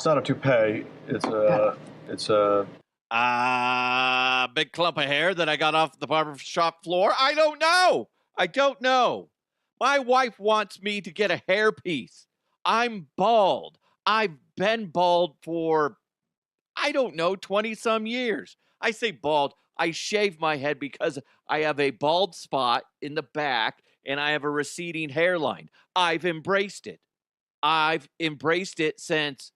It's not a toupee. It's a big clump of hair that I got off the barber shop floor. I don't know. My wife wants me to get a hairpiece. I'm bald. I've been bald for, 20 some years. I say bald. I shave my head because I have a bald spot in the back and I have a receding hairline. I've embraced it. Since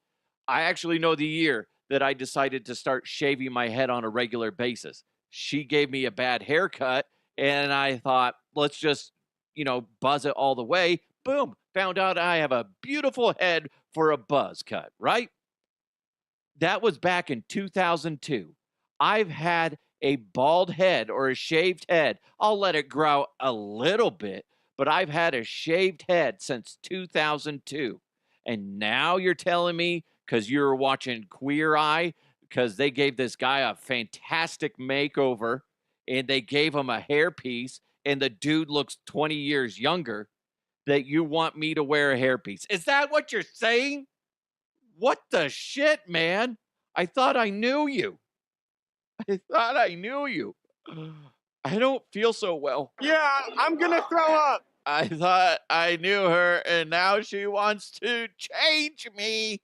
I actually know the year that I decided to start shaving my head on a regular basis. She gave me a bad haircut, and I thought, let's just, buzz it all the way. Boom, found out I have a beautiful head for a buzz cut, right? That was back in 2002. I've had a bald head or a shaved head. I'll let it grow a little bit, but I've had a shaved head since 2002. And now you're telling me, because you're watching Queer Eye, because they gave this guy a fantastic makeover and they gave him a hairpiece and the dude looks 20 years younger, that you want me to wear a hairpiece. Is that what you're saying? What the shit, man? I thought I knew you. I don't feel so well. Yeah, I'm gonna throw up. I thought I knew her, and now she wants to change me.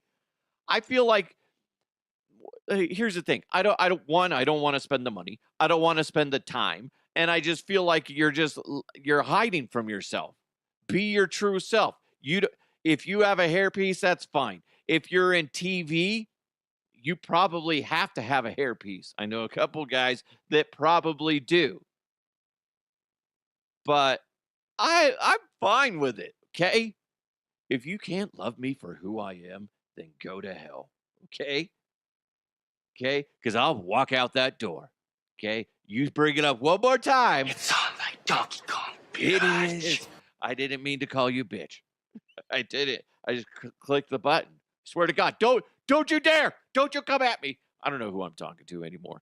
I feel like, here's the thing. I don't want to spend the money. I don't want to spend the time. And I just feel like you're hiding from yourself. Be your true self. If you have a hairpiece, that's fine. If you're in TV, you probably have to have a hairpiece. I know a couple guys that probably do. But I'm fine with it, okay? If you can't love me for who I am, then go to hell, okay? Okay? Because I'll walk out that door, okay? You bring it up one more time. It sounds like Donkey Kong, bitch. It is. I didn't mean to call you bitch. I did it. I just clicked the button. Swear to God, don't you dare. Don't you come at me. I don't know who I'm talking to anymore.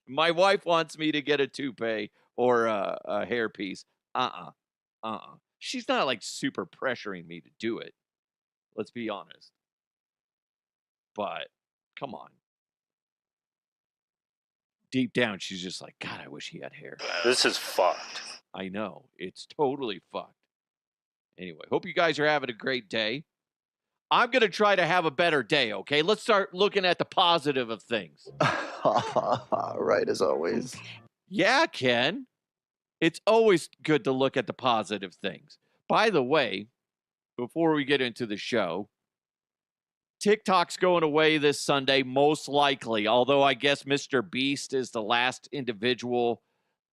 My wife wants me to get a toupee or a hairpiece. She's not like super pressuring me to do it. Let's be honest. But come on. Deep down, she's just like, God, I wish he had hair. This is fucked. I know. It's totally fucked. Anyway, hope you guys are having a great day. I'm going to try to have a better day, okay? Let's start looking at the positive of things. Right, as always. Yeah, Ken. It's always good to look at the positive things. By the way, before we get into the show, TikTok's going away this Sunday, most likely, although I guess Mr. Beast is the last individual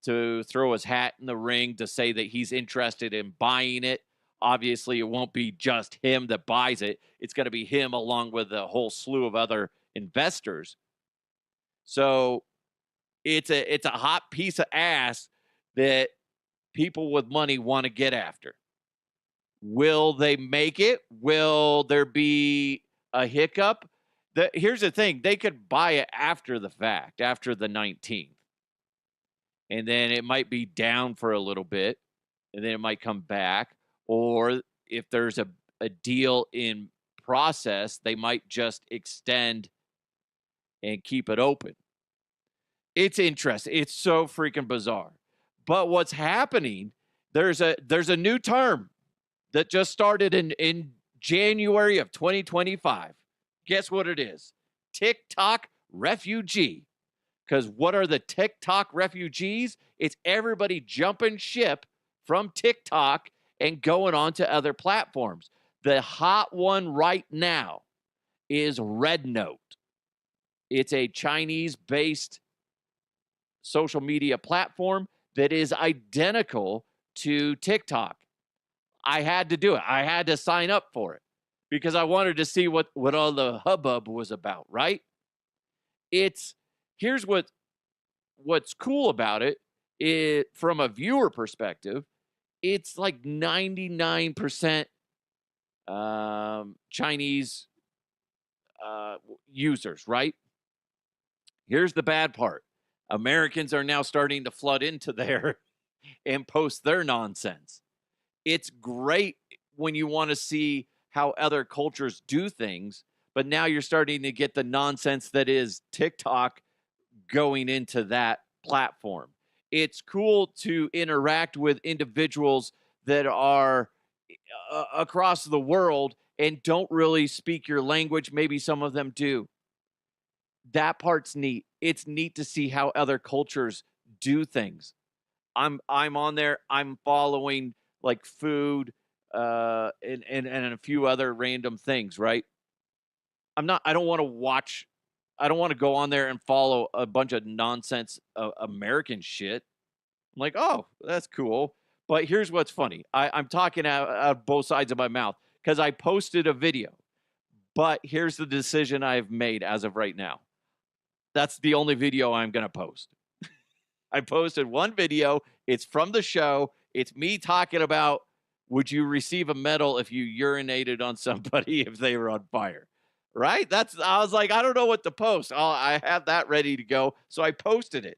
to throw his hat in the ring to say that he's interested in buying it. Obviously, it won't be just him that buys it. It's going to be him along with a whole slew of other investors. So it's a hot piece of ass that people with money want to get after. Will they make it? Will there be a hiccup? Here's the thing. They could buy it after the fact, after the 19th. And then it might be down for a little bit, and then it might come back. Or if there's a deal in process, they might just extend and keep it open. It's interesting. It's so freaking bizarre. But what's happening, there's a new term that just started in January of 2025. Guess what it is? TikTok refugee. Because what are the TikTok refugees? It's everybody jumping ship from TikTok and going on to other platforms. The hot one right now is RedNote. It's a Chinese-based social media platform that is identical to TikTok. I had to do it. I had to sign up for it because I wanted to see what all the hubbub was about, right? Here's what's cool about it from a viewer perspective. It's like 99% Chinese users, right? Here's the bad part. Americans are now starting to flood into there and post their nonsense. It's great when you want to see how other cultures do things, But now you're starting to get the nonsense that is TikTok going into that platform. It's cool to interact with individuals that are across the world and don't really speak your language. Maybe some of them do. That part's neat. It's neat to see how other cultures do things. I'm on there. I'm following like food and a few other random things, right? I don't want to watch. I don't want to go on there and follow a bunch of nonsense American shit. I'm like, oh, that's cool. But here's what's funny. I'm talking out both sides of my mouth because I posted a video. But here's the decision I've made as of right now. That's the only video I'm going to post. I posted one video. It's from the show. It's me talking about, would you receive a medal if you urinated on somebody if they were on fire? Right? I was like, I don't know what to post. I have that ready to go. So I posted it.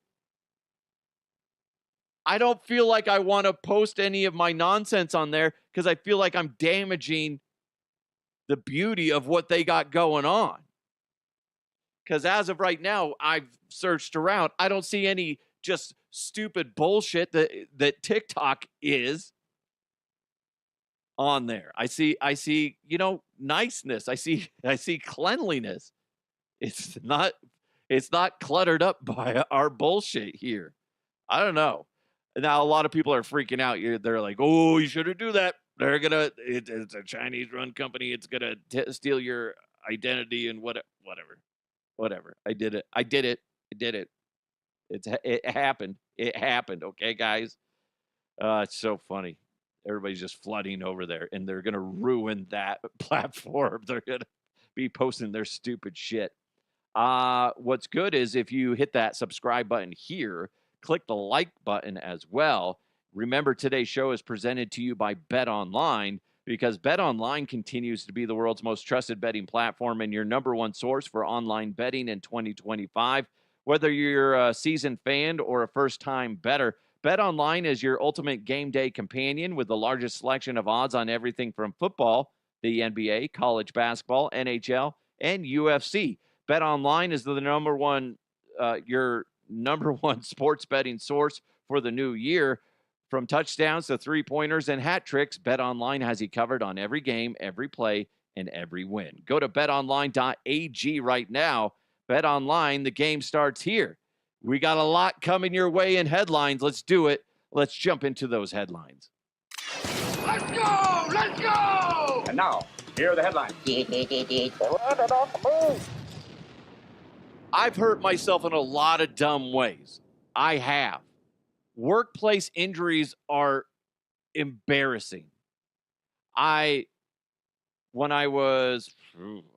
I don't feel like I want to post any of my nonsense on there because I feel like I'm damaging the beauty of what they got going on. Because as of right now, I've searched around. I don't see any just stupid bullshit that TikTok is on there. I see, niceness. I see cleanliness. It's not cluttered up by our bullshit here. I don't know. Now a lot of people are freaking out. They're like, "Oh, you shouldn't do that. It's a Chinese-run company. It's gonna steal your identity and whatever. I did it. It happened. It happened. Okay, guys. It's so funny. Everybody's just flooding over there, and they're gonna ruin that platform. They're gonna be posting their stupid shit. What's good is if you hit that subscribe button here, click the like button as well. Remember, today's show is presented to you by Bet Online, because Bet Online continues to be the world's most trusted betting platform and your number one source for online betting in 2025. Whether you're a seasoned fan or a first-time bettor, Bet Online is your ultimate game day companion with the largest selection of odds on everything from football, the NBA, college basketball, NHL, and UFC. Bet Online is your number one sports betting source for the new year. From touchdowns to three-pointers and hat tricks, Bet Online has you covered on every game, every play, and every win. Go to betonline.ag right now. Bet Online, the game starts here. We got a lot coming your way in headlines. Let's do it. Let's jump into those headlines. Let's go! Let's go! And now, here are the headlines. I've hurt myself in a lot of dumb ways. I have. Workplace injuries are embarrassing. When I was,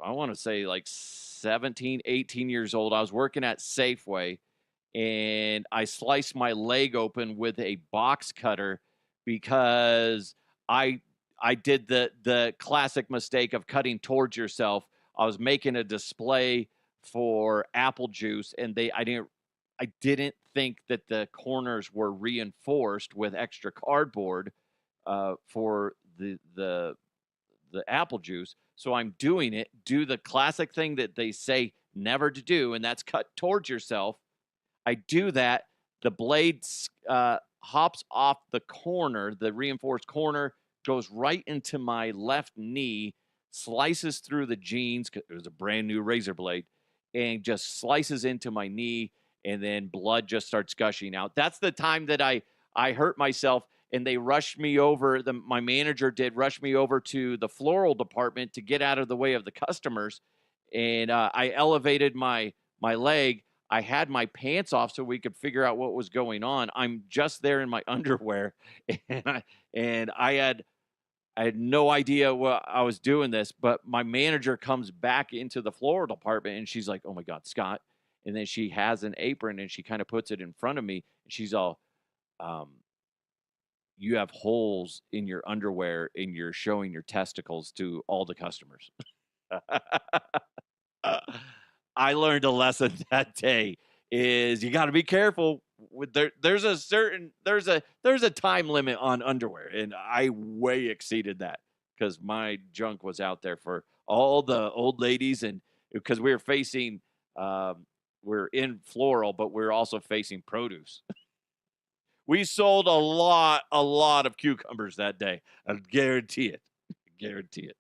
I want to say like 17, 18 years old, I was working at Safeway, and I sliced my leg open with a box cutter because I did the classic mistake of cutting towards yourself. I was making a display for apple juice, and I didn't think that the corners were reinforced with extra cardboard for the apple juice. So I'm do the classic thing that they say never to do, and that's cut towards yourself. I do that. The blade hops off the corner, the reinforced corner, goes right into my left knee, slices through the jeans, because it was a brand new razor blade, and just slices into my knee, and then blood just starts gushing out. That's the time that I hurt myself, and they rushed me over. My manager did rush me over to the floral department to get out of the way of the customers, and I elevated my leg. I had my pants off so we could figure out what was going on. I'm just there in my underwear, and I had no idea what I was doing this, but my manager comes back into the floral department, and she's like, "Oh my God, Scott." And then she has an apron, and she kind of puts it in front of me. And she's all, "You have holes in your underwear, and you're showing your testicles to all the customers." I learned a lesson that day is you got to be careful with there's a time limit on underwear, and I way exceeded that because my junk was out there for all the old ladies, and because we were facing, we're in floral, but we're also facing produce. We sold a lot of cucumbers that day. I guarantee it. Guarantee it.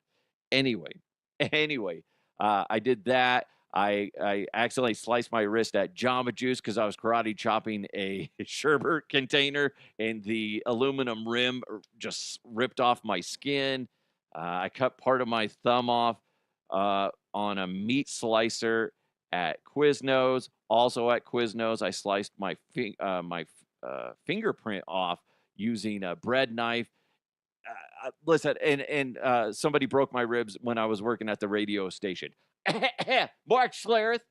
Anyway, I did that. I accidentally sliced my wrist at Jamba Juice because I was karate chopping a sherbet container, and the aluminum rim just ripped off my skin. I cut part of my thumb off on a meat slicer at Quiznos. Also at Quiznos, I sliced my fingerprint off using a bread knife. Listen, and somebody broke my ribs when I was working at the radio station. Mark Schlereth.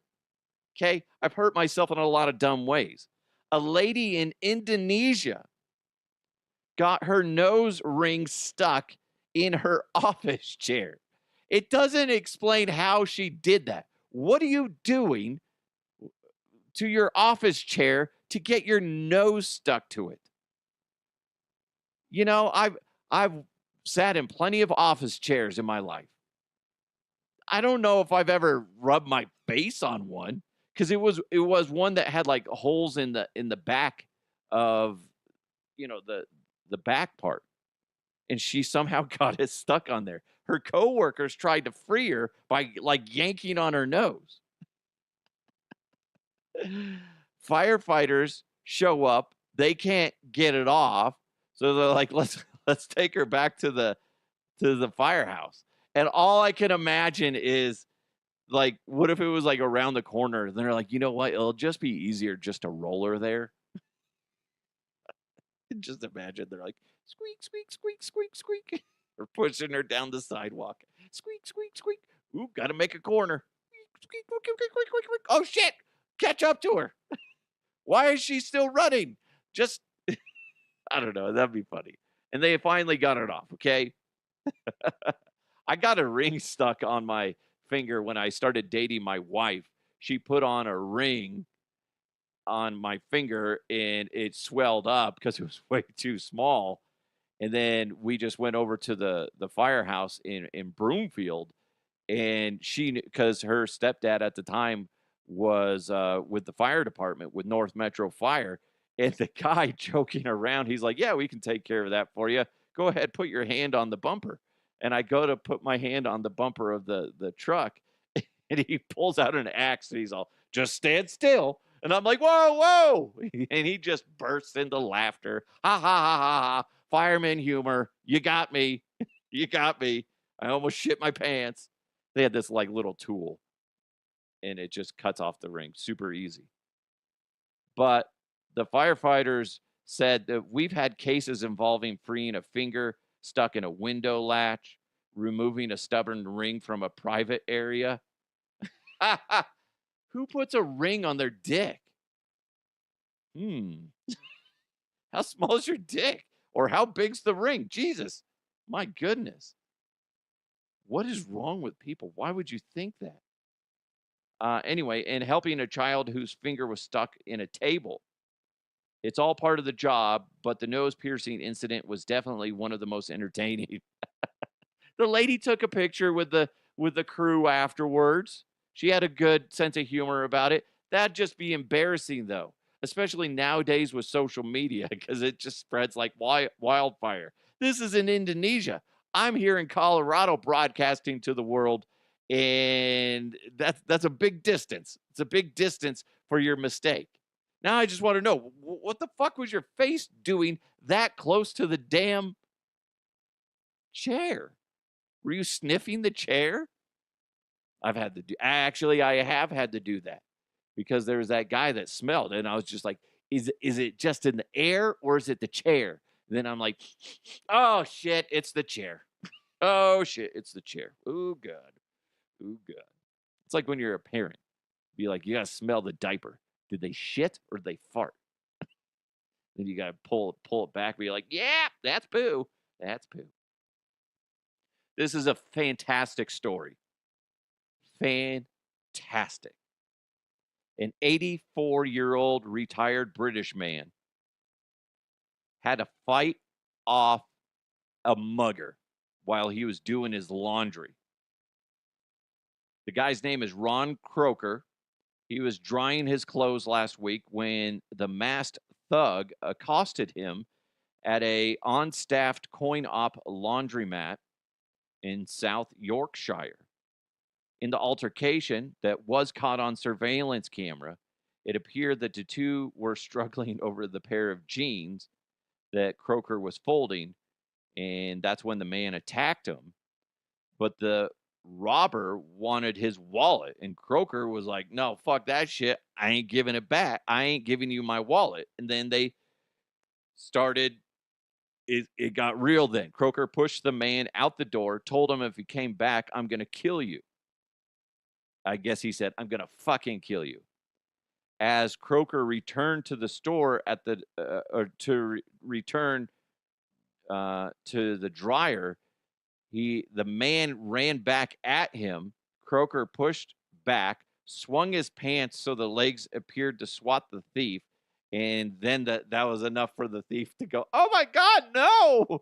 Okay, I've hurt myself in a lot of dumb ways. A lady in Indonesia got her nose ring stuck in her office chair. It doesn't explain how she did that. What are you doing to your office chair to get your nose stuck to it? You know, I've sat in plenty of office chairs in my life. I don't know if I've ever rubbed my face on one, because it was one that had like holes in the back of, the back part, and she somehow got it stuck on there. Her coworkers tried to free her by like yanking on her nose. Firefighters show up, they can't get it off, so they're like, let's take her back to the firehouse. And all I can imagine is, like, what if it was like around the corner? And they're like, you know what? It'll just be easier just to roll her there. Just imagine they're like, squeak, squeak, squeak, squeak, squeak. Or pushing her down the sidewalk. Squeak, squeak, squeak. Ooh, got to make a corner. Squeak, squeak, squeak, squeak, squeak, squeak. Oh, shit. Catch up to her. Why is she still running? Just, I don't know. That'd be funny. And they finally got it off, okay? I got a ring stuck on my finger when I started dating my wife. She put on a ring on my finger, and it swelled up because it was way too small. And then we just went over to the firehouse in Broomfield, and because her stepdad at the time was with the fire department with North Metro Fire, and the guy joking around, he's like, yeah, we can take care of that for you. Go ahead, put your hand on the bumper. And I go to put my hand on the bumper of the truck, and he pulls out an axe, and he's all, just stand still. And I'm like, whoa, whoa. And he just bursts into laughter. Ha, ha, ha, ha, ha. Fireman humor. You got me. You got me. I almost shit my pants. They had this like little tool, and it just cuts off the ring. Super easy. But the firefighters said that we've had cases involving freeing a finger stuck in a window latch, removing a stubborn ring from a private area. Who puts a ring on their dick? How small is your dick? Or how big's the ring? Jesus, my goodness. What is wrong with people? Why would you think that? Anyway, and helping a child whose finger was stuck in a table. It's all part of the job, but the nose piercing incident was definitely one of the most entertaining. The lady took a picture with the crew afterwards. She had a good sense of humor about it. That'd just be embarrassing, though, especially nowadays with social media, because it just spreads like wildfire. This is in Indonesia. I'm here in Colorado broadcasting to the world, and that's a big distance. It's a big distance for your mistake. Now I just want to know, what the fuck was your face doing that close to the damn chair? Were you sniffing the chair? I have had to do that, because there was that guy that smelled, and I was just like, is it just in the air, or is it the chair? And then I'm like, oh shit, it's the chair. Oh shit, it's the chair. Oh god. Oh god. It's like when you're a parent. Be like, you gotta smell the diaper. Did they shit or did they fart? Then you gotta pull it back. Be like, yeah, that's poo. That's poo. This is a fantastic story. Fantastic. An 84-year-old retired British man had to fight off a mugger while he was doing his laundry. The guy's name is Ron Croker. He was drying his clothes last week when the masked thug accosted him at a on-staffed coin-op laundromat in South Yorkshire. In the altercation that was caught on surveillance camera, it appeared that the two were struggling over the pair of jeans that Croker was folding, and that's when the man attacked him. But the robber wanted his wallet, and Croker was like, no, fuck that shit. I ain't giving it back. I ain't giving you my wallet. And then they started, it got real then. Croker pushed the man out the door, told him if he came back, I'm going to kill you. I guess he said, I'm going to fucking kill you. As Croker returned to the store at the, return to the dryer, the man ran back at him. Croker pushed back, swung his pants so the legs appeared to swat the thief, and then that was enough for the thief to go, oh my God, no!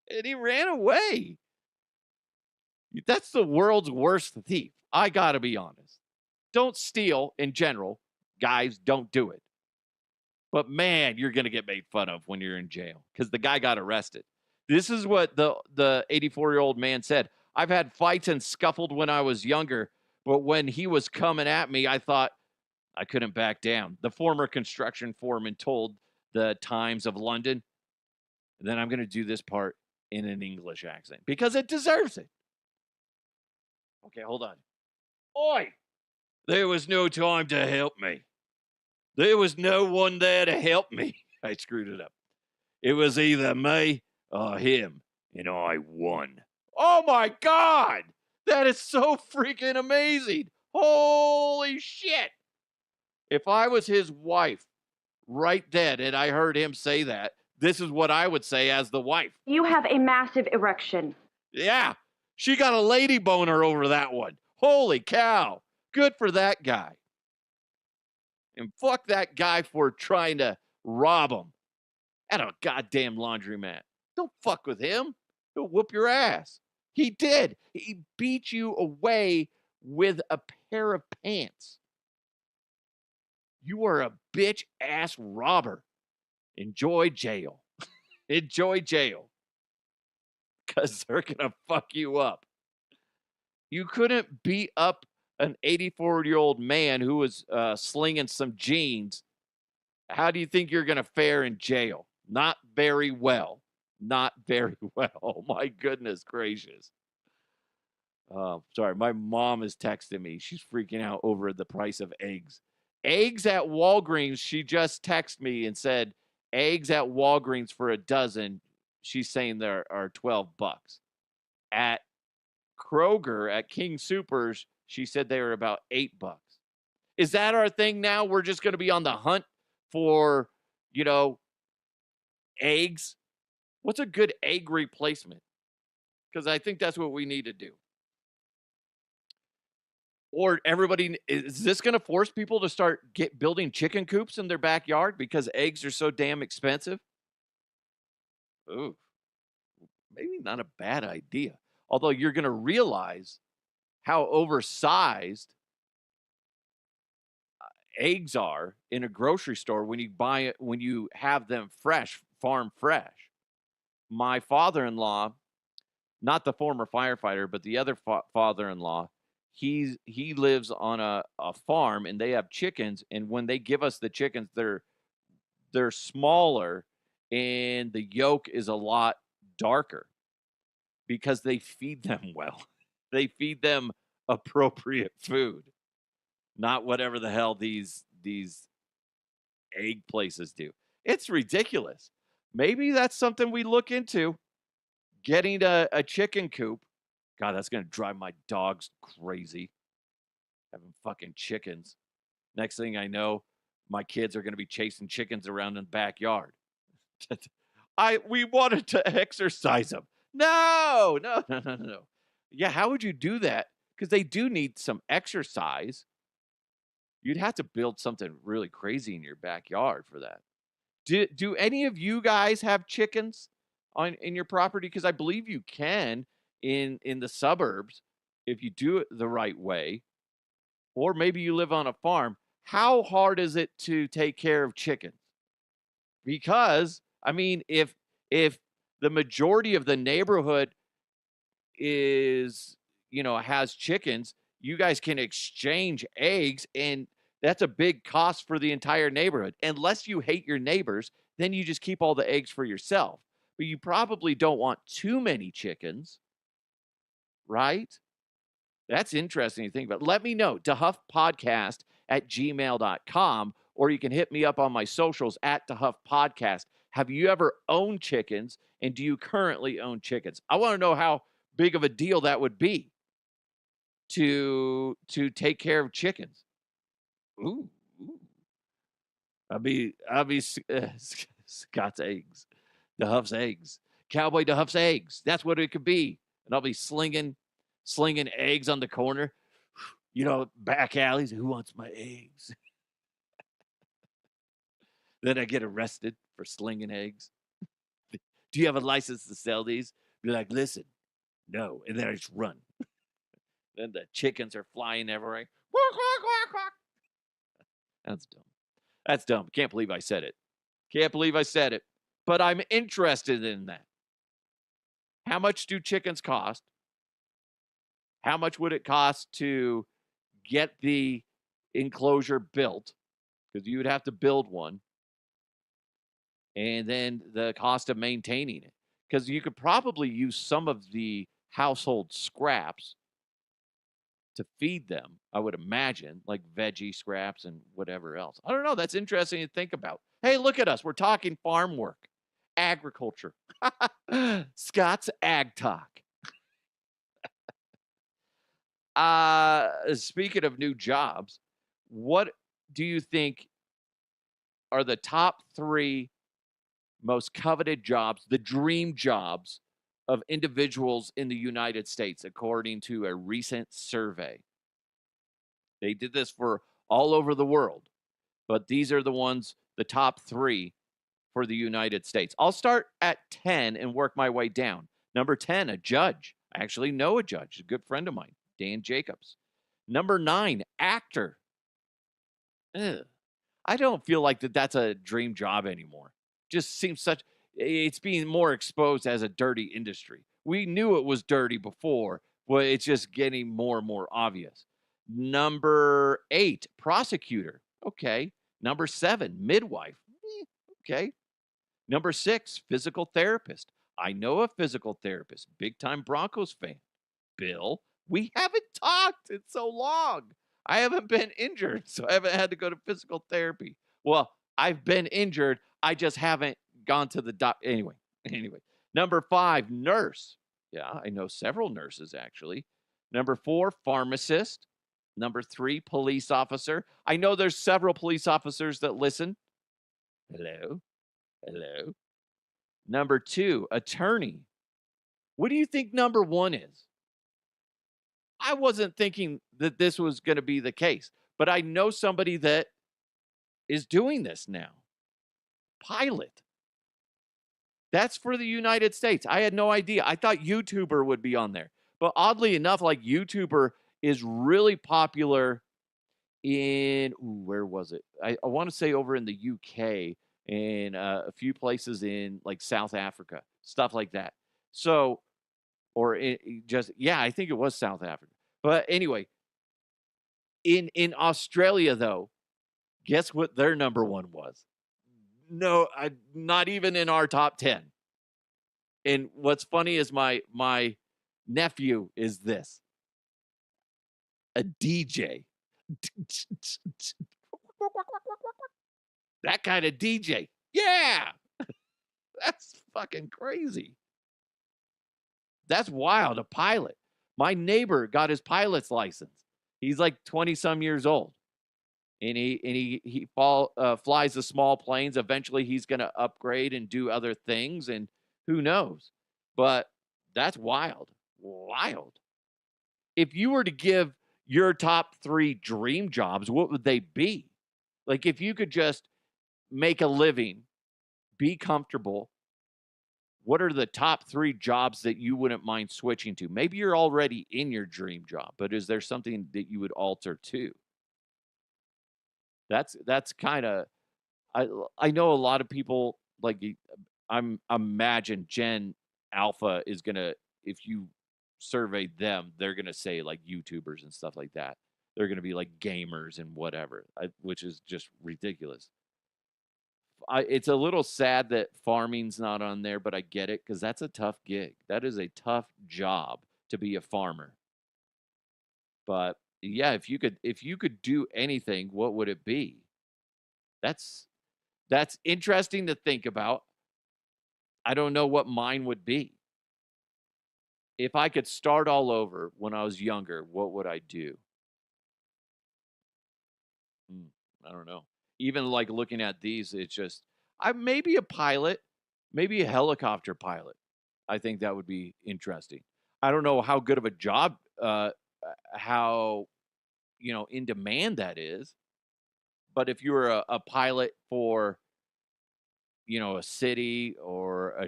And he ran away. That's the world's worst thief. I gotta be honest. Don't steal in general. Guys, don't do it. But man, you're gonna get made fun of when you're in jail because the guy got arrested. This is what the 84-year-old man said. I've had fights and scuffled when I was younger, but when he was coming at me, I thought I couldn't back down. The former construction foreman told the Times of London. And then I'm going to do this part in an English accent because it deserves it. Okay, hold on. Oi! There was no time to help me. There was no one there to help me. I screwed it up. It was either me or him, and I won. Oh my God! That is so freaking amazing. Holy shit. If I was his wife right then and I heard him say that, this is what I would say as the wife. You have a massive erection. Yeah, she got a lady boner over that one. Holy cow. Good for that guy. And fuck that guy for trying to rob him at a goddamn laundromat. Don't fuck with him. He'll whoop your ass. He did. He beat you away with a pair of pants. You are a bitch ass robber. Enjoy jail. Enjoy jail. Because they're going to fuck you up. You couldn't beat up an 84-year-old man who was slinging some jeans. How do you think you're going to fare in jail? Not very well. Not very well. Oh, my goodness gracious. Sorry, my mom is texting me. She's freaking out over the price of eggs. Eggs at Walgreens, she just texted me and said, eggs at Walgreens for a dozen, she's saying there are $12. At Kroger, at King Soopers, she said they were about $8. Is that our thing now? We're just going to be on the hunt for, eggs? What's a good egg replacement? Because I think that's what we need to do. Or everybody, is this going to force people to start building chicken coops in their backyard because eggs are so damn expensive? Ooh, maybe not a bad idea. Although you're going to realize how oversized eggs are in a grocery store when you buy it, when you have them fresh, farm fresh. My father-in-law, not the former firefighter, but the other father-in-law, he lives on a farm and they have chickens, and when they give us the chickens, they're smaller and the yolk is a lot darker because they feed them well. They feed them appropriate food, not whatever the hell these egg places do. It's ridiculous. Maybe that's something we look into, getting a chicken coop. God, that's going to drive my dogs crazy. Having fucking chickens. Next thing I know, my kids are going to be chasing chickens around in the backyard. We wanted to exercise them. No. Yeah, how would you do that? Because they do need some exercise. You'd have to build something really crazy in your backyard for that. Do any of you guys have chickens in your property? Because I believe you can in the suburbs. if you do it the right way, or maybe you live on a farm, how hard is it to take care of chickens? Because I mean, if the majority of the neighborhood is, has chickens, you guys can exchange eggs, and that's a big cost for the entire neighborhood. Unless you hate your neighbors, then you just keep all the eggs for yourself. But you probably don't want too many chickens, right? That's interesting to think about. Let me know, DeHuffPodcast@gmail.com, or you can hit me up on my socials at DeHuffPodcast. Have you ever owned chickens, and do you currently own chickens? I want to know how big of a deal that would be to take care of chickens. Ooh. I'll be Scott's eggs, DeHuff's eggs, Cowboy DeHuff's eggs. That's what it could be. And I'll be slinging eggs on the corner, back alleys. Who wants my eggs? Then I get arrested for slinging eggs. Do you have a license to sell these? Be like, listen, no. And then I just run. Then the chickens are flying everywhere. That's dumb. That's dumb. Can't believe I said it. But I'm interested in that. How much do chickens cost? How much would it cost to get the enclosure built? Because you would have to build one. And then the cost of maintaining it. Because you could probably use some of the household scraps to feed them, I would imagine, like veggie scraps and whatever else. I don't know. That's interesting to think about. Hey, look at us. We're talking farm work, agriculture. Scott's Ag Talk. Speaking of new jobs, what do you think are the top 3 most coveted jobs, the dream jobs of individuals in the United States, according to a recent survey? They did this for all over the world, but these are the ones, the top 3 for the United States. I'll start at 10 and work my way down. Number 10, a judge. I actually know a judge, a good friend of mine, Dan Jacobs. Number 9, actor. Ugh. I don't feel like that's a dream job anymore. Just seems it's being more exposed as a dirty industry. We knew it was dirty before, but it's just getting more and more obvious. Number 8, prosecutor. Okay. Number 7, midwife. Okay. Number 6, physical therapist. I know a physical therapist, big time Broncos fan. Bill, we haven't talked in so long. I haven't been injured, so I haven't had to go to physical therapy. Well, I've been injured. I just haven't gone to the doc. Anyway. Number 5, nurse. Yeah, I know several nurses, actually. Number 4, pharmacist. Number 3, police officer. I know there's several police officers that listen. Hello. Number 2, attorney. What do you think number 1 is? I wasn't thinking that this was going to be the case, but I know somebody that is doing this now. Pilot. That's for the United States. I had no idea. I thought YouTuber would be on there. But oddly enough, like YouTuber is really popular in, where was it? I want to say over in the UK and a few places in like South Africa, stuff like that. So, or I think it was South Africa. But anyway, in Australia, though, guess what their number 1 was? No, not even in our top 10. And what's funny is my nephew is this. A DJ. That kind of DJ. Yeah. That's fucking crazy. That's wild. A pilot. My neighbor got his pilot's license. He's like 20 some years old. And he flies the small planes. Eventually he's going to upgrade and do other things, and who knows? But that's wild. Wild. If you were to give your top 3 dream jobs, what would they be? Like if you could just make a living, be comfortable, what are the top 3 jobs that you wouldn't mind switching to? Maybe you're already in your dream job, but is there something that you would alter too? That's kind of I know a lot of people like I'm imagine Gen Alpha is gonna, if you survey them, they're gonna say like YouTubers and stuff like that. They're gonna be like gamers and whatever, which is just ridiculous. It's a little sad that farming's not on there, but I get it because that's a tough gig. That is a tough job to be a farmer. But yeah, if you could do anything, what would it be? That's interesting to think about. I don't know what mine would be. If I could start all over when I was younger, what would I do? I don't know. Even like looking at these, it's just I maybe a pilot, maybe a helicopter pilot. I think that would be interesting. I don't know how good of a job, how in demand that is. But if you were a pilot for a city or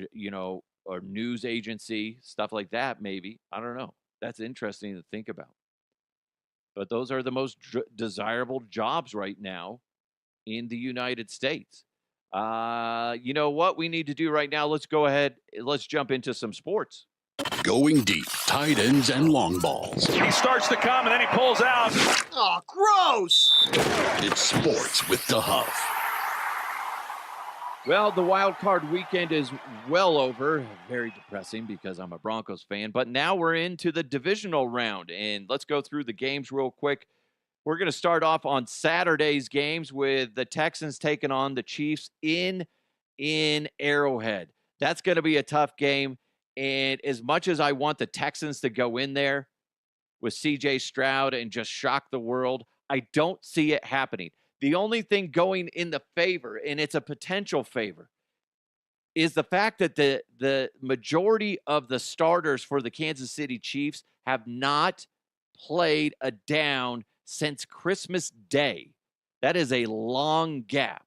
or news agency, stuff like that, maybe I don't know. That's interesting to think about. But those are the most desirable jobs right now in the United States. You know what we need to do right now? Let's go ahead. Let's jump into some sports. Going deep, tight ends and long balls. He starts to come and then he pulls out. Oh, gross! It's sports with the Huff. Well, the wild card weekend is well over. Very depressing because I'm a Broncos fan. But now we're into the divisional round, and let's go through the games real quick. We're going to start off on Saturday's games with the Texans taking on the Chiefs in Arrowhead. That's going to be a tough game. And as much as I want the Texans to go in there with C.J. Stroud and just shock the world, I don't see it happening. The only thing going in the favor, and it's a potential favor, is the fact that the majority of the starters for the Kansas City Chiefs have not played a down since Christmas Day. That is a long gap.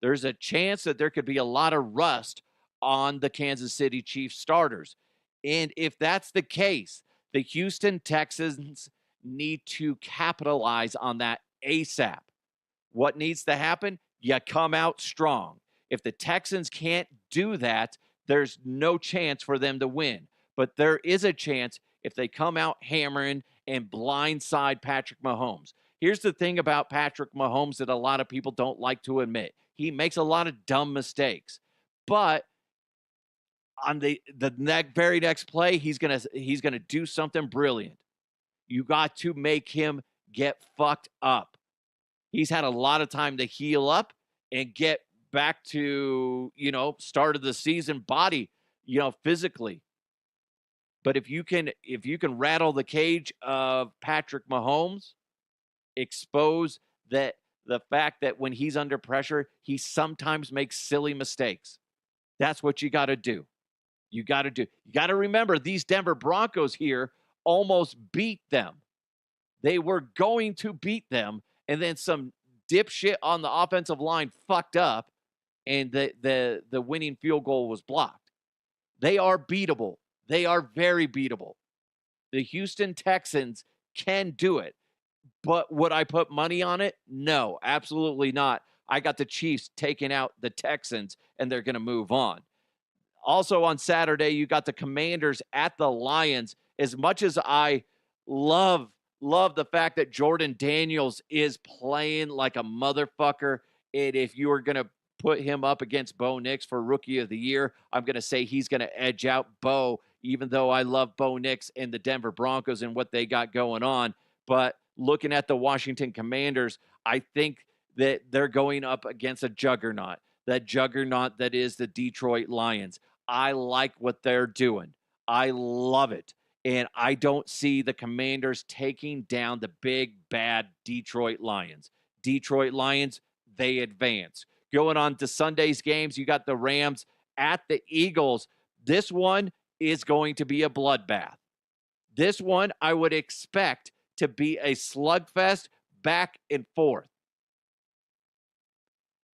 There's a chance that there could be a lot of rust on the Kansas City Chiefs starters. And if that's the case, the Houston Texans need to capitalize on that ASAP. What needs to happen? You come out strong. If the Texans can't do that, there's no chance for them to win. But there is a chance if they come out hammering and blindside Patrick Mahomes. Here's the thing about Patrick Mahomes that a lot of people don't like to admit. He makes a lot of dumb mistakes. But on the very next play, he's gonna do something brilliant. You got to make him get fucked up. He's had a lot of time to heal up and get back to, start of the season body, physically. But if you can rattle the cage of Patrick Mahomes, expose the fact that when he's under pressure, he sometimes makes silly mistakes. That's what you got to do. You got to remember these Denver Broncos here almost beat them. They were going to beat them, and then some dipshit on the offensive line fucked up, and the winning field goal was blocked. They are beatable. They are very beatable. The Houston Texans can do it. But would I put money on it? No, absolutely not. I got the Chiefs taking out the Texans, and they're going to move on. Also on Saturday, you got the Commanders at the Lions. As much as I love the fact that Jordan Daniels is playing like a motherfucker, and if you were going to put him up against Bo Nix for Rookie of the Year, I'm going to say he's going to edge out Bo, even though I love Bo Nix and the Denver Broncos and what they got going on. But looking at the Washington Commanders, I think that they're going up against a juggernaut, that juggernaut that is the Detroit Lions. I like what they're doing. I love it. And I don't see the Commanders taking down the big, bad Detroit Lions. Detroit Lions, they advance. Going on to Sunday's games, you got the Rams at the Eagles. This one is going to be a bloodbath. This one I would expect to be a slugfest back and forth.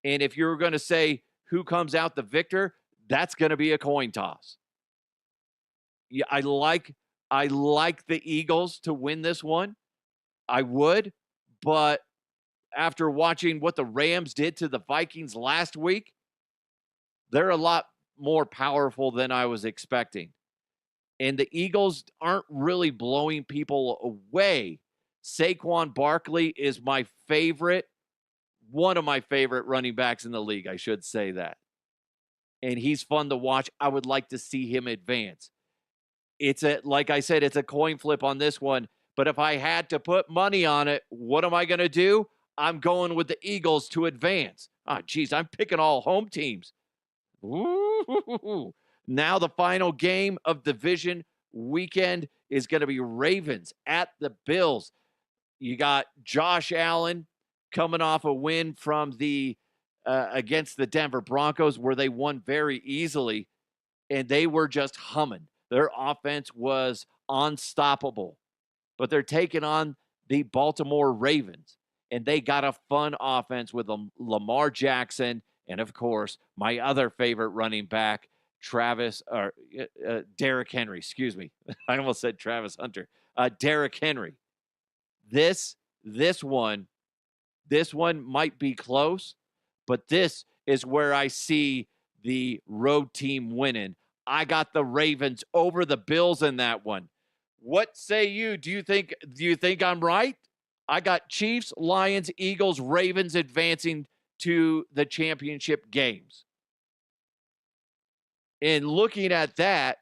And if you were going to say who comes out the victor, That's going to be a coin toss. Yeah, I like the Eagles to win this one. I would, but after watching what the Rams did to the Vikings last week, they're a lot more powerful than I was expecting. And the Eagles aren't really blowing people away. Saquon Barkley is my favorite, one of my favorite running backs in the league, I should say that. And he's fun to watch. I would like to see him advance. Like I said, it's a coin flip on this one. But if I had to put money on it, what am I going to do? I'm going with the Eagles to advance. Geez, I'm picking all home teams. Ooh. Now the final game of division weekend is going to be Ravens at the Bills. You got Josh Allen coming off a win from the against the Denver Broncos, where they won very easily, and they were just humming. Their offense was unstoppable. But they're taking on the Baltimore Ravens, and they got a fun offense with Lamar Jackson and, of course, my other favorite running back, Derrick Henry. Excuse me. I almost said Travis Hunter. Derrick Henry. This one might be close, but this is where I see the road team winning. I got the Ravens over the Bills in that one. What say you? Do you think I'm right? I got Chiefs, Lions, Eagles, Ravens advancing to the championship games. And looking at that,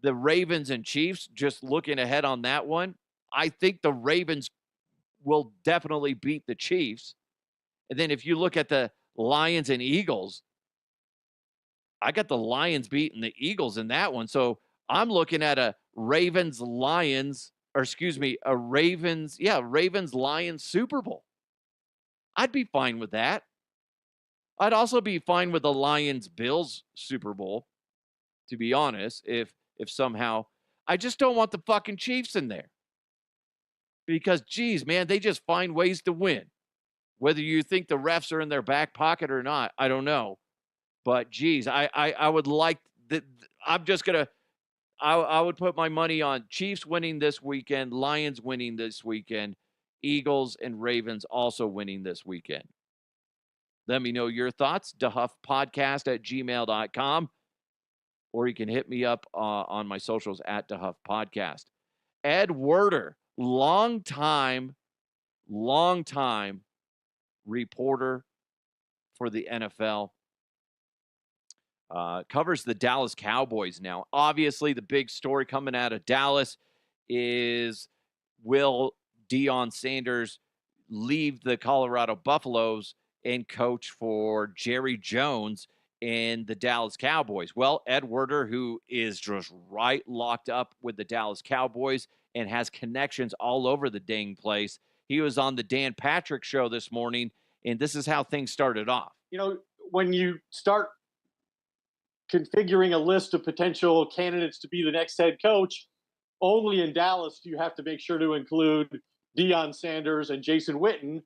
the Ravens and Chiefs, just looking ahead on that one, I think the Ravens will definitely beat the Chiefs. And then if you look at the Lions and Eagles, I got the Lions beating the Eagles in that one. So I'm looking at a Ravens-Lions Super Bowl. I'd be fine with that. I'd also be fine with the Lions-Bills Super Bowl, to be honest, if somehow. I just don't want the fucking Chiefs in there. Because, geez, man, they just find ways to win. Whether you think the refs are in their back pocket or not, I don't know. But, geez, I would like I would put my money on Chiefs winning this weekend, Lions winning this weekend, Eagles and Ravens also winning this weekend. Let me know your thoughts, DeHuffPodcast@gmail.com, or you can hit me up on my socials at DeHuffPodcast. Ed Werder, long-time reporter for the NFL. Covers the Dallas Cowboys now. Obviously, the big story coming out of Dallas is, will Deion Sanders leave the Colorado Buffaloes and coach for Jerry Jones and the Dallas Cowboys? Well, Ed Werder, who is just right locked up with the Dallas Cowboys and has connections all over the dang place, he was on the Dan Patrick Show this morning, and this is how things started off. You know, when you start configuring a list of potential candidates to be the next head coach, only in Dallas do you have to make sure to include Deion Sanders and Jason Witten,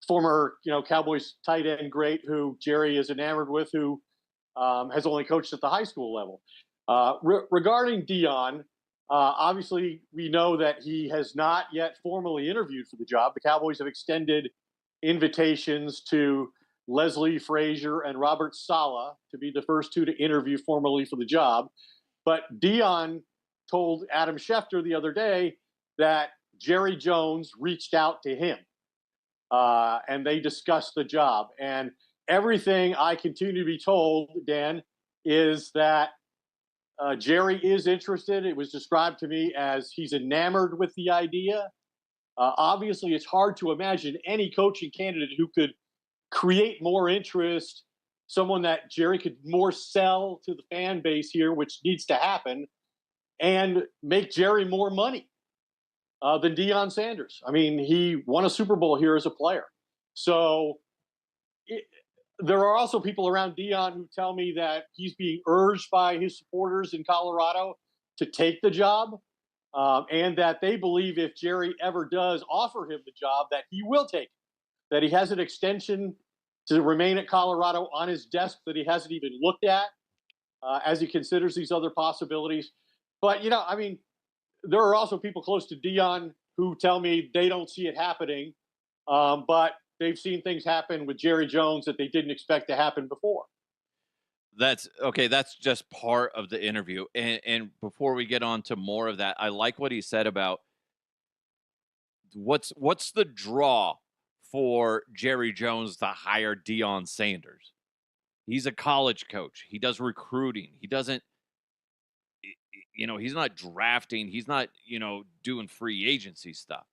former, Cowboys tight end great who Jerry is enamored with, who has only coached at the high school level. Regarding Deion, obviously we know that he has not yet formally interviewed for the job. The Cowboys have extended invitations to Leslie Frazier and Robert Saleh to be the first two to interview formally for the job. But Deion told Adam Schefter the other day that Jerry Jones reached out to him and they discussed the job. And everything I continue to be told, Dan, is that Jerry is interested. It was described to me as he's enamored with the idea. Obviously, it's hard to imagine any coaching candidate who could create more interest, someone that Jerry could more sell to the fan base here, which needs to happen, and make Jerry more money than Deion Sanders. I mean, he won a Super Bowl here as a player. So there are also people around Deion who tell me that he's being urged by his supporters in Colorado to take the job, and that they believe if Jerry ever does offer him the job, that he will take it. That he has an extension to remain at Colorado on his desk that he hasn't even looked at. as he considers these other possibilities. But, I mean, there are also people close to Deion who tell me they don't see it happening, but they've seen things happen with Jerry Jones that they didn't expect to happen before. That's okay. That's just part of the interview. And before we get on to more of that, I like what he said about what's the draw for Jerry Jones to hire Deion Sanders. He's a college coach. He does recruiting. He doesn't, he's not drafting. He's not, doing free agency stuff.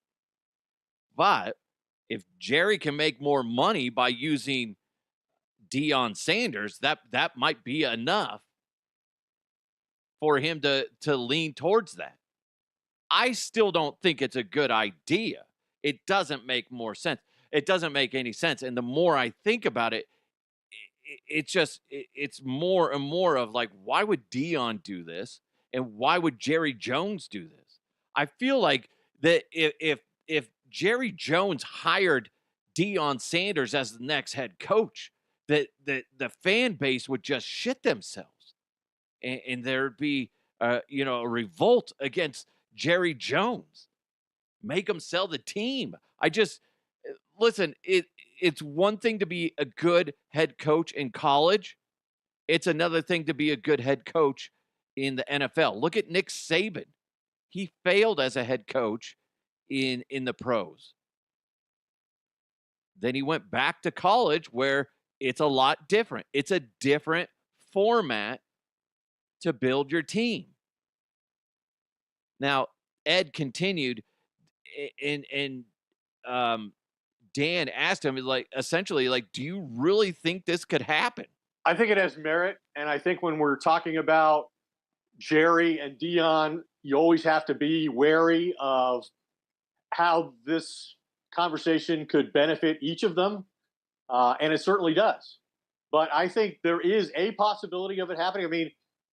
But if Jerry can make more money by using Deion Sanders, that might be enough for him to lean towards that. I still don't think it's a good idea. It doesn't make more sense. It doesn't make any sense. And the more I think about it, it's more and more of like, why would Deion do this? And why would Jerry Jones do this? I feel like that if Jerry Jones hired Deion Sanders as the next head coach, that the fan base would just shit themselves, and there'd be a revolt against Jerry Jones. Make him sell the team. Listen. It's one thing to be a good head coach in college. It's another thing to be a good head coach in the NFL. Look at Nick Saban. He failed as a head coach in the pros. Then he went back to college where it's a lot different. It's a different format to build your team. Now, Ed continued, and Dan asked him, essentially, do you really think this could happen? I think it has merit. And I think when we're talking about Jerry and Deion, you always have to be wary of how this conversation could benefit each of them. And it certainly does. But I think there is a possibility of it happening. I mean,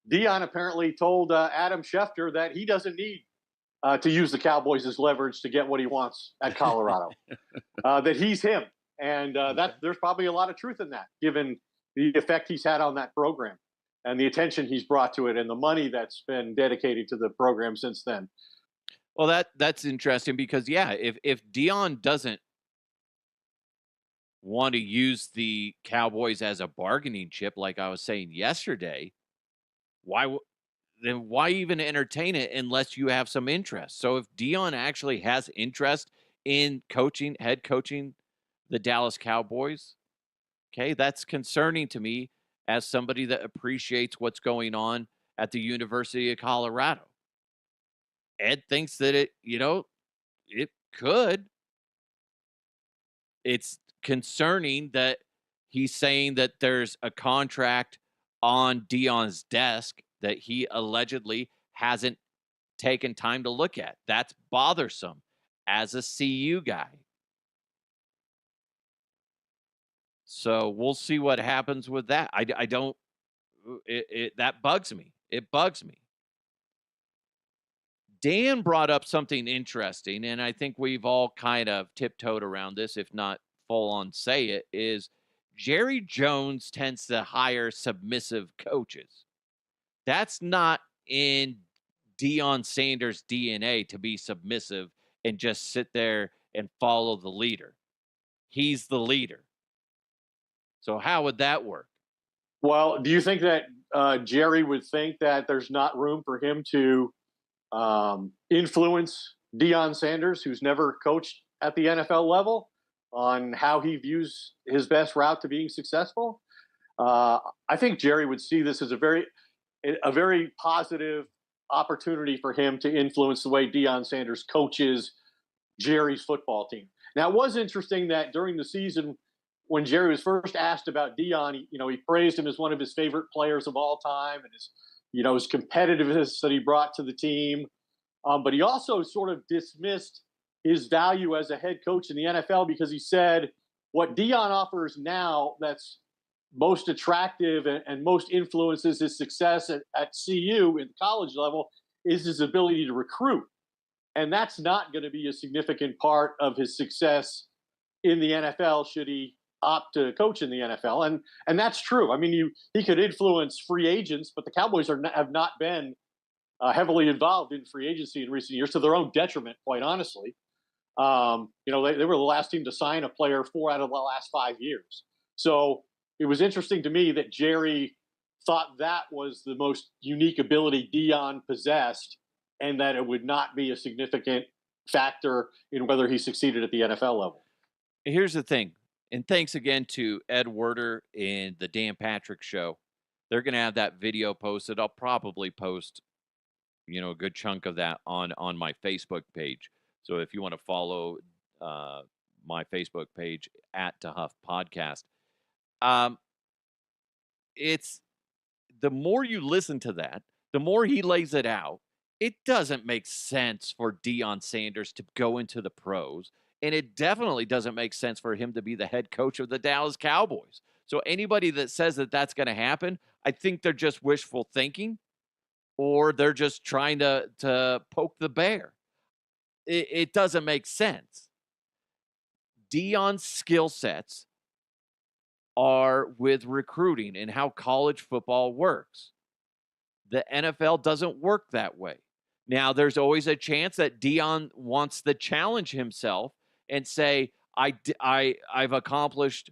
Deion apparently told Adam Schefter that he doesn't need to use the Cowboys as leverage to get what he wants at Colorado, that he's him. And that there's probably a lot of truth in that, given the effect he's had on that program and the attention he's brought to it and the money that's been dedicated to the program since then. Well, that's interesting because, if Deion doesn't want to use the Cowboys as a bargaining chip, like I was saying yesterday, why even entertain it unless you have some interest? So if Deion actually has interest in head coaching the Dallas Cowboys, okay, that's concerning to me as somebody that appreciates what's going on at the University of Colorado. Ed thinks that it could. It's concerning that he's saying that there's a contract on Deion's desk that he allegedly hasn't taken time to look at. That's bothersome as a CU guy. So we'll see what happens with that. That bugs me. It bugs me. Dan brought up something interesting, and I think we've all kind of tiptoed around this, if not full on say it, is Jerry Jones tends to hire submissive coaches. That's not in Deion Sanders' DNA to be submissive and just sit there and follow the leader. He's the leader. So how would that work? Well, do you think that Jerry would think that there's not room for him to influence Deion Sanders, who's never coached at the NFL level, on how he views his best route to being successful? I think Jerry would see this as a very positive opportunity for him to influence the way Deion Sanders coaches Jerry's football team. Now, it was interesting that during the season, when Jerry was first asked about Deion, he praised him as one of his favorite players of all time and his competitiveness that he brought to the team. But he also sort of dismissed his value as a head coach in the NFL because he said what Deion offers now that's most attractive and most influences his success at CU in the college level is his ability to recruit. And that's not going to be a significant part of his success in the NFL should he opt to coach in the NFL, and that's true. I mean, he could influence free agents, but the Cowboys have not been heavily involved in free agency in recent years, to their own detriment, quite honestly. They were the last team to sign a player 4 out of the last 5 years. So it was interesting to me that Jerry thought that was the most unique ability Deion possessed, and that it would not be a significant factor in whether he succeeded at the NFL level. Here's the thing, and thanks again to Ed Werder and the Dan Patrick Show. They're going to have that video posted. I'll probably post, a good chunk of that on my Facebook page. So if you want to follow my Facebook page at DeHuff Podcast, it's the more you listen to that, the more he lays it out. It doesn't make sense for Deion Sanders to go into the pros, and it definitely doesn't make sense for him to be the head coach of the Dallas Cowboys. So anybody that says that that's going to happen, I think they're just wishful thinking, or they're just trying to poke the bear. It doesn't make sense. Deion's skill sets are with recruiting and how college football works. The NFL doesn't work that way. Now, there's always a chance that Deion wants to challenge himself and say, I've accomplished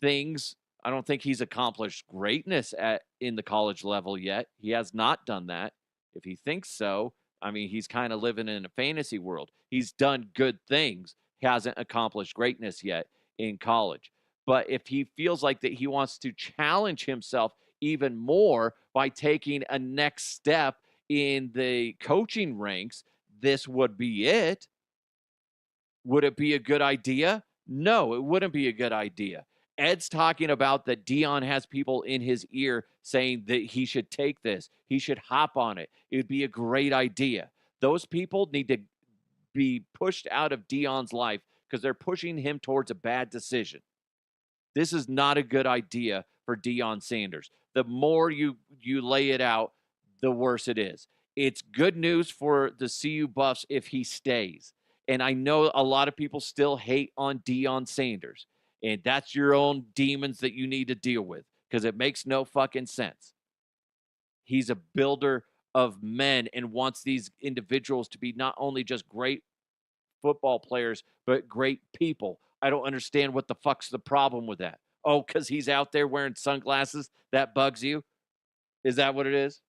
things. I don't think he's accomplished greatness in the college level yet. He has not done that. If he thinks so, I mean, he's kind of living in a fantasy world. He's done good things. He hasn't accomplished greatness yet in college. But if he feels like that he wants to challenge himself even more by taking a next step in the coaching ranks, this would be it. Would it be a good idea? No, it wouldn't be a good idea. Ed's talking about that Deion has people in his ear saying that he should take this. He should hop on it. It would be a great idea. Those people need to be pushed out of Deion's life because they're pushing him towards a bad decision. This is not a good idea for Deion Sanders. The more you lay it out, the worse it is. It's good news for the CU Buffs if he stays. And I know a lot of people still hate on Deion Sanders. And that's your own demons that you need to deal with because it makes no fucking sense. He's a builder of men and wants these individuals to be not only just great football players, but great people. I don't understand what the fuck's the problem with that. Oh, because he's out there wearing sunglasses, that bugs you? Is that what it is?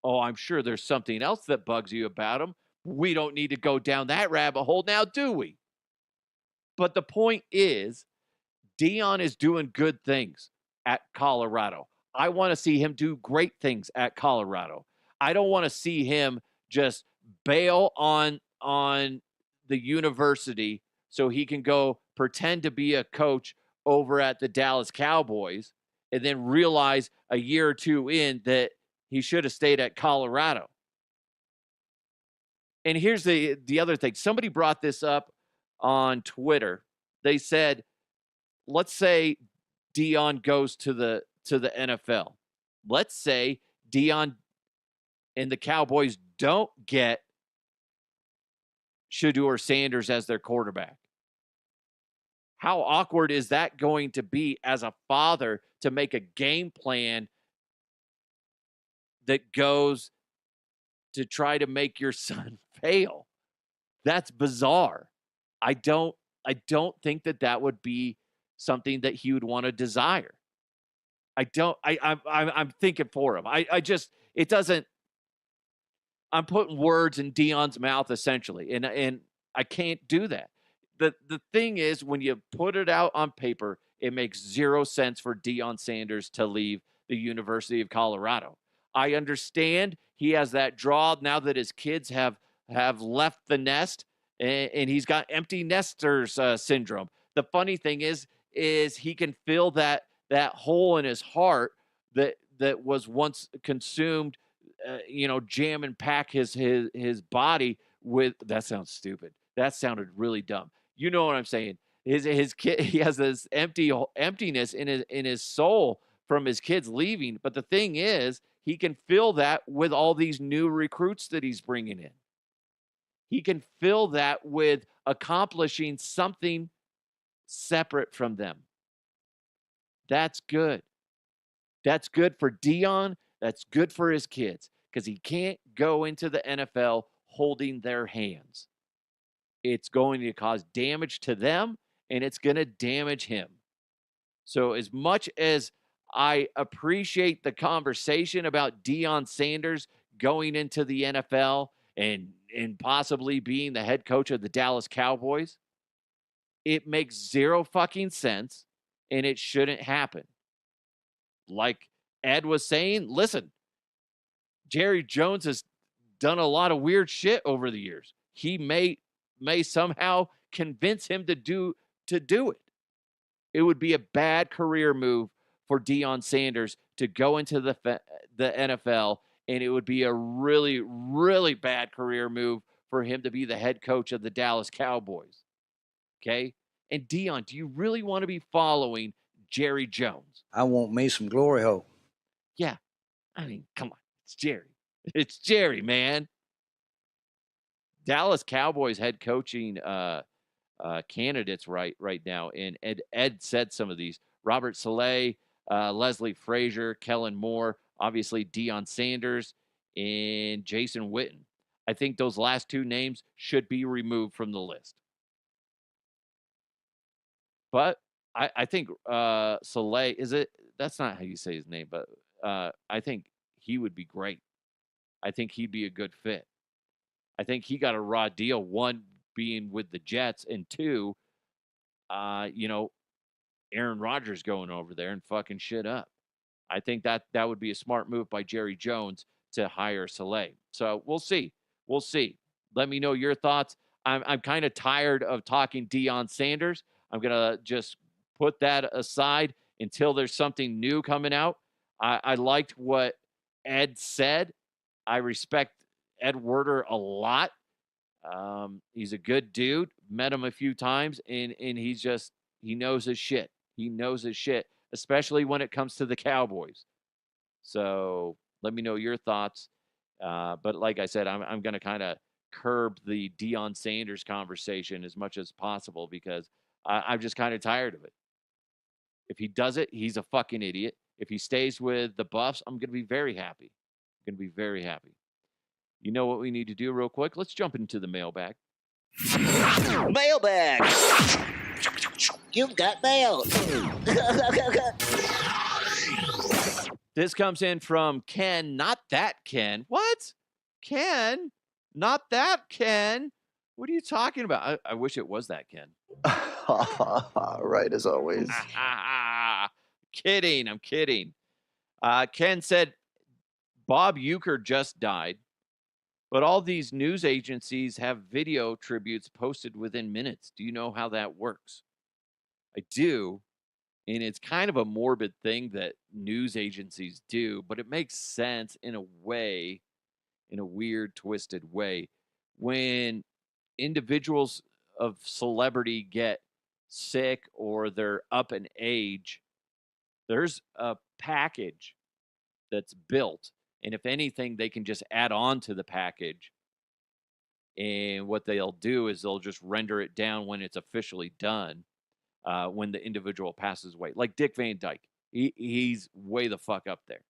Oh, I'm sure there's something else that bugs you about him. We don't need to go down that rabbit hole now, do we? But the point is, Deion is doing good things at Colorado. I want to see him do great things at Colorado. I don't want to see him just bail on the university so he can go pretend to be a coach over at the Dallas Cowboys and then realize a year or two in that he should have stayed at Colorado. And here's the other thing. Somebody brought this up on Twitter. They said, let's say Deion goes to the NFL. Let's say Deion and the Cowboys don't get Shedeur Sanders as their quarterback. How awkward is that going to be as a father to make a game plan that goes to try to make your son fail? That's bizarre. I don't think that would be something that he would want to desire. I'm thinking for him. It doesn't. I'm putting words in Deion's mouth essentially, and I can't do that. The thing is, when you put it out on paper, it makes zero sense for Deion Sanders to leave the University of Colorado. I understand he has that draw now that his kids have left the nest, and he's got empty nesters syndrome. The funny thing is he can fill that hole in his heart that was once consumed, jam and pack his body with. That sounds stupid. That sounded really dumb. You know what I'm saying? His kid, he has this emptiness in his soul from his kids leaving. But the thing is, he can fill that with all these new recruits that he's bringing in. He can fill that with accomplishing something separate from them. That's good. That's good for Deion. That's good for his kids because he can't go into the NFL holding their hands. It's going to cause damage to them, and it's going to damage him. So as much as I appreciate the conversation about Deion Sanders going into the NFL and possibly being the head coach of the Dallas Cowboys, it makes zero fucking sense, and it shouldn't happen. Like Ed was saying, listen, Jerry Jones has done a lot of weird shit over the years. He may somehow convince him to do it. It would be a bad career move for Deion Sanders to go into the NFL, and it would be a really, really bad career move for him to be the head coach of the Dallas Cowboys. Okay? And Deion, do you really want to be following Jerry Jones? I want me some glory hole. Yeah. I mean, come on. It's Jerry. It's Jerry, man. Dallas Cowboys head coaching candidates right now, and Ed said some of these: Robert Saleh, Leslie Frazier, Kellen Moore, obviously Deion Sanders, and Jason Witten. I think those last two names should be removed from the list. But I think Saleh, is it? That's not how you say his name, but I think he would be great. I think he'd be a good fit. I think he got a raw deal, one being with the Jets, and two, Aaron Rodgers going over there and fucking shit up. I think that would be a smart move by Jerry Jones to hire Saleh. So we'll see. We'll see. Let me know your thoughts. I'm kind of tired of talking Deion Sanders. I'm going to just put that aside until there's something new coming out. I liked what Ed said. I respect Ed Werder a lot. He's a good dude. Met him a few times, and he knows his shit. He knows his shit, especially when it comes to the Cowboys. So let me know your thoughts. But like I said, I'm going to kind of curb the Deion Sanders conversation as much as possible because I'm just kind of tired of it. If he does it, he's a fucking idiot. If he stays with the Buffs, I'm going to be very happy. I'm going to be very happy. You know what we need to do real quick? Let's jump into the mailbag. Mailbag. You've got mail. This comes in from Ken, not that Ken. What? Ken? Not that Ken? What are you talking about? I wish it was that Ken. Right, as always. Kidding. I'm kidding. Ken said, Bob Uecker just died. But all these news agencies have video tributes posted within minutes. Do you know how that works? I do. And it's kind of a morbid thing that news agencies do, but it makes sense in a way, in a weird, twisted way. When individuals of celebrity get sick or they're up in age, there's a package that's built. And if anything, they can just add on to the package. And what they'll do is they'll just render it down when it's officially done, when the individual passes away. Like Dick Van Dyke. He's way the fuck up there.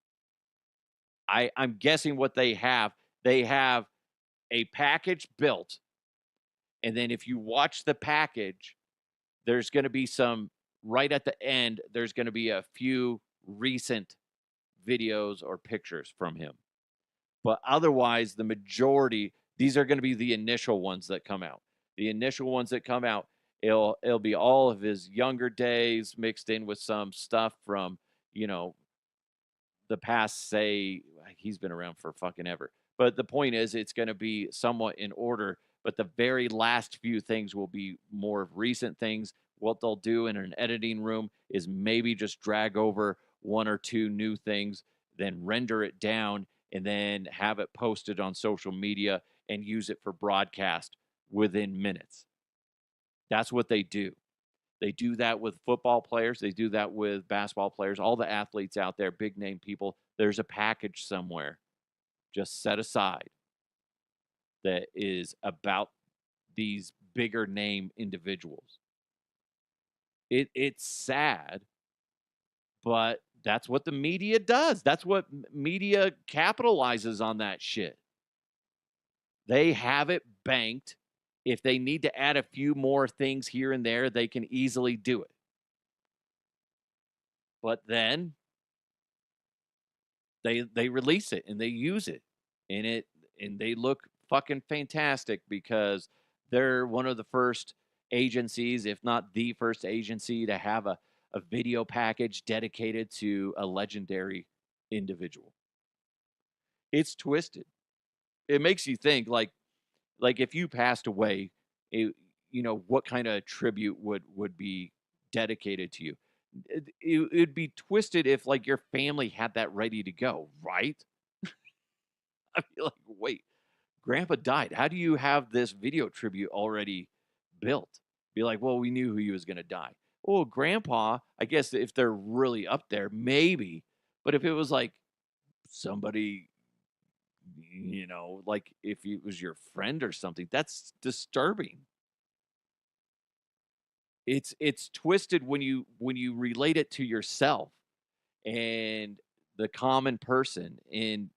I'm guessing what they have a package built. And then if you watch the package, there's going to be right at the end, there's going to be a few recent videos or pictures from him. But otherwise, the majority, these are going to be the initial ones that come out. The initial ones that come out, it'll be all of his younger days mixed in with some stuff from, the past, say, he's been around for fucking ever. But the point is, it's going to be somewhat in order. But the very last few things will be more of recent things. What they'll do in an editing room is maybe just drag over one or two new things, then render it down, and then have it posted on social media and use it for broadcast within minutes. That's what they do. They do that with football players. They do that with basketball players. All the athletes out there, big name people, there's a package somewhere just set aside that is about these bigger name individuals. It's sad, but that's what the media does. That's what media capitalizes on that shit. They have it banked. If they need to add a few more things here and there, they can easily do it. But then they release it and they use it, and they look fucking fantastic because they're one of the first agencies, if not the first agency, to have a video package dedicated to a legendary individual. It's twisted. It makes you think, like if you passed away, what kind of tribute would be dedicated to you? It'd be twisted if like your family had that ready to go, right? I'd be like, wait, Grandpa died. How do you have this video tribute already built? Be like, well, we knew he was going to die. Oh, Grandpa, I guess if they're really up there, maybe. But if it was like somebody, like if it was your friend or something, that's disturbing. It's twisted when you relate it to yourself and the common person, and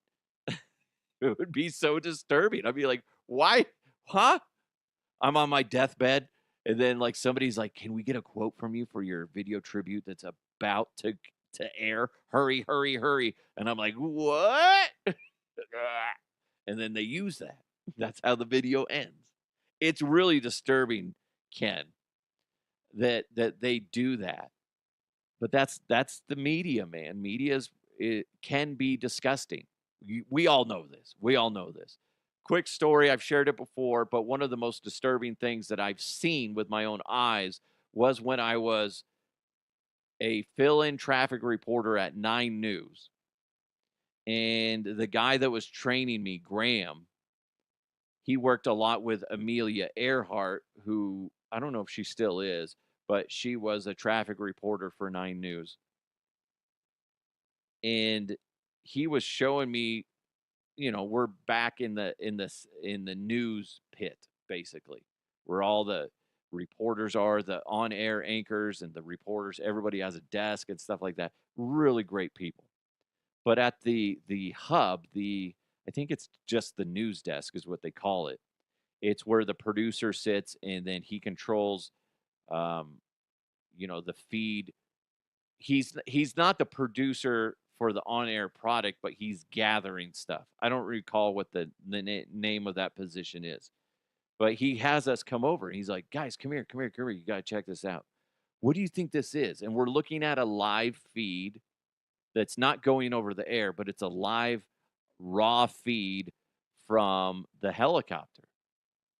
it would be so disturbing. I'd be like, why? Huh? I'm on my deathbed, and then like somebody's like, can we get a quote from you for your video tribute that's about to air? Hurry, hurry, hurry. And I'm like, what? And then they use that. That's how the video ends. It's really disturbing, Ken, that they do that. But that's the media, man. It can be disgusting. We all know this. We all know this. Quick story, I've shared it before, but one of the most disturbing things that I've seen with my own eyes was when I was a fill-in traffic reporter at 9 News. And the guy that was training me, Graham, he worked a lot with Amelia Earhart, who I don't know if she still is, but she was a traffic reporter for 9 News. And he was showing me, we're back in the news pit, basically, where all the reporters are, the on-air anchors and the reporters. Everybody has a desk and stuff like that. Really great people. But at the hub, I think it's just the news desk is what they call it. It's where the producer sits, and then he controls, the feed. He's not the producer for the on-air product, but he's gathering stuff. I don't recall what the name of that position is, but he has us come over, and he's like, guys, come here. You got to check this out. What do you think this is? And we're looking at a live feed that's not going over the air, but it's a live raw feed from the helicopter,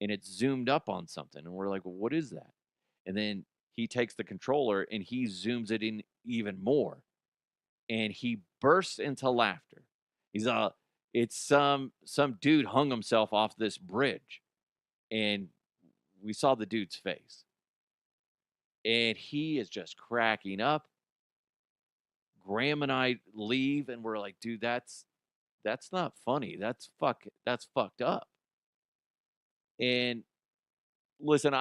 and it's zoomed up on something. And we're like, well, what is that? And then he takes the controller and he zooms it in even more, and he bursts into laughter. It's some dude hung himself off this bridge, and we saw the dude's face, and he is just cracking up. Graham and I leave, and we're like, dude, that's not funny. That's fucked up. And listen,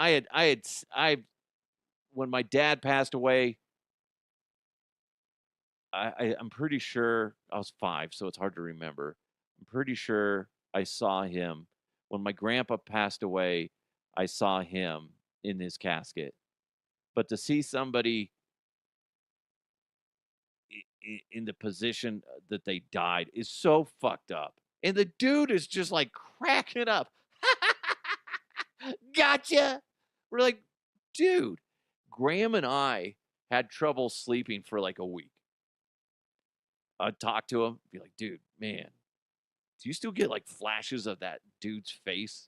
when my dad passed away, I'm pretty sure I was 5, so it's hard to remember. I'm pretty sure I saw him. When my grandpa passed away, I saw him in his casket. But to see somebody in the position that they died is so fucked up. And the dude is just like cracking up. Gotcha. We're like, dude, Graham and I had trouble sleeping for like a week. I'd talk to him, be like, dude, man, do you still get like flashes of that dude's face?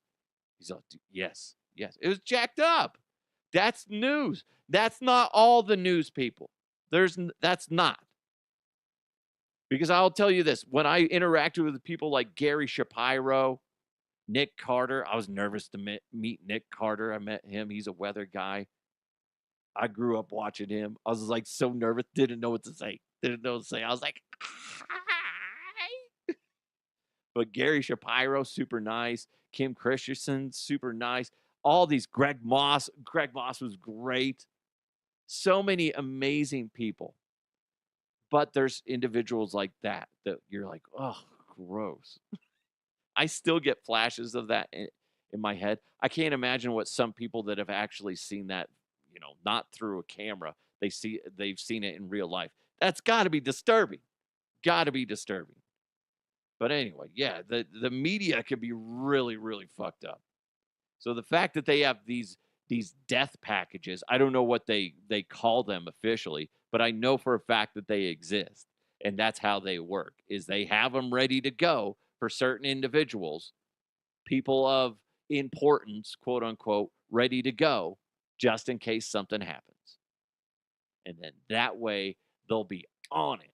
He's like, yes. It was jacked up. That's news. That's not all the news people. That's not. Because I'll tell you this, when I interacted with people like Gary Shapiro, Nick Carter, I was nervous to meet Nick Carter. I met him. He's a weather guy. I grew up watching him. I was like so nervous, didn't know what to say. I was like, hi. But Gary Shapiro, super nice. Kim Christensen, super nice. All these Greg Moss was great. So many amazing people. But there's individuals like that you're like, oh, gross. I still get flashes of that in my head. I can't imagine what some people that have actually seen that, not through a camera, they've seen it in real life. That's got to be disturbing. Got to be disturbing. But anyway, yeah, the media can be really, really fucked up. So the fact that they have these death packages, I don't know what they call them officially, but I know for a fact that they exist. And that's how they work, is they have them ready to go for certain individuals, people of importance, quote unquote, ready to go just in case something happens. And then that way they'll be on it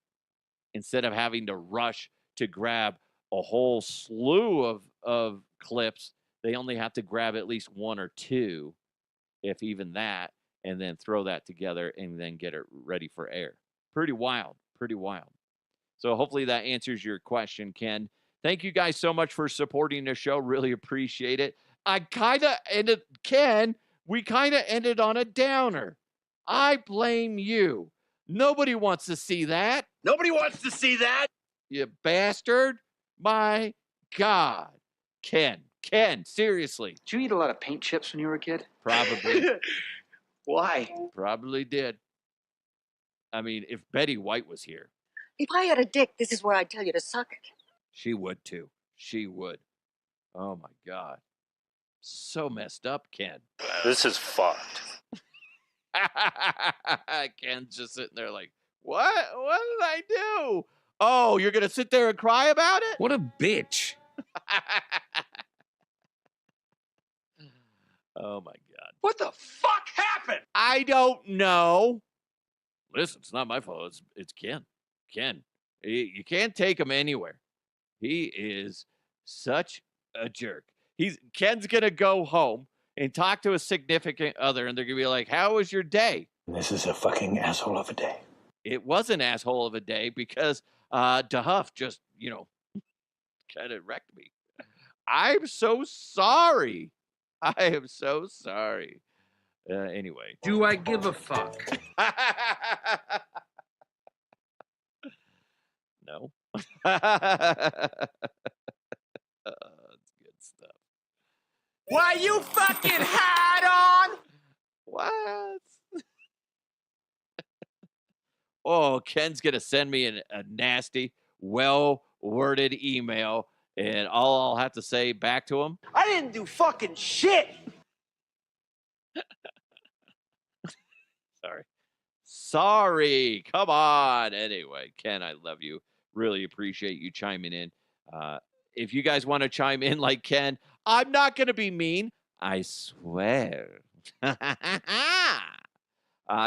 instead of having to rush to grab a whole slew of clips. They only have to grab at least one or two, if even that, and then throw that together and then get it ready for air. Pretty wild. Pretty wild. So hopefully that answers your question, Ken. Thank you guys so much for supporting the show. Really appreciate it. We kind of ended on a downer. I blame you. Nobody wants to see that. Nobody wants to see that. You bastard. My God. Ken, seriously. Did you eat a lot of paint chips when you were a kid? Probably. Why? Probably did. I mean, if Betty White was here. If I had a dick, this is where I'd tell you to suck it. She would too. She would. Oh my God. So messed up, Ken. This is fucked. Ken's just sitting there like, what? What did I do? Oh, you're going to sit there and cry about it? What a bitch. Oh my God. What the fuck happened? I don't know. Listen, it's not my fault. It's Ken. Ken. You can't take him anywhere. He is such a jerk. Ken's going to go home and talk to a significant other, and they're going to be like, how was your day? This is a fucking asshole of a day. It was an asshole of a day because DeHuff just, kind of wrecked me. I'm so sorry. I am so sorry. Anyway. Do I give a fuck? No. It's good stuff. Why you fucking hat on? What? Oh, Ken's going to send me a nasty, well-worded email, and all I'll have to say back to him. I didn't do fucking shit. Sorry. Come on. Anyway, Ken, I love you. Really appreciate you chiming in. If you guys want to chime in like Ken, I'm not going to be mean. I swear.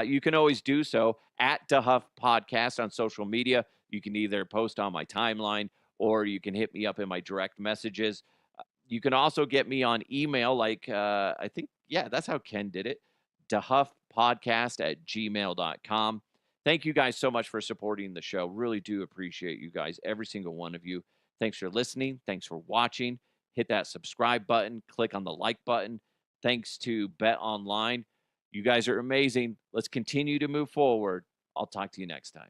You can always do so at DeHuff Podcast on social media. You can either post on my timeline or you can hit me up in my direct messages. You can also get me on email like, I think, yeah, that's how Ken did it. DeHuffPodcast@gmail.com. Thank you guys so much for supporting the show. Really do appreciate you guys, every single one of you. Thanks for listening. Thanks for watching. Hit that subscribe button. Click on the like button. Thanks to Bet Online. You guys are amazing. Let's continue to move forward. I'll talk to you next time.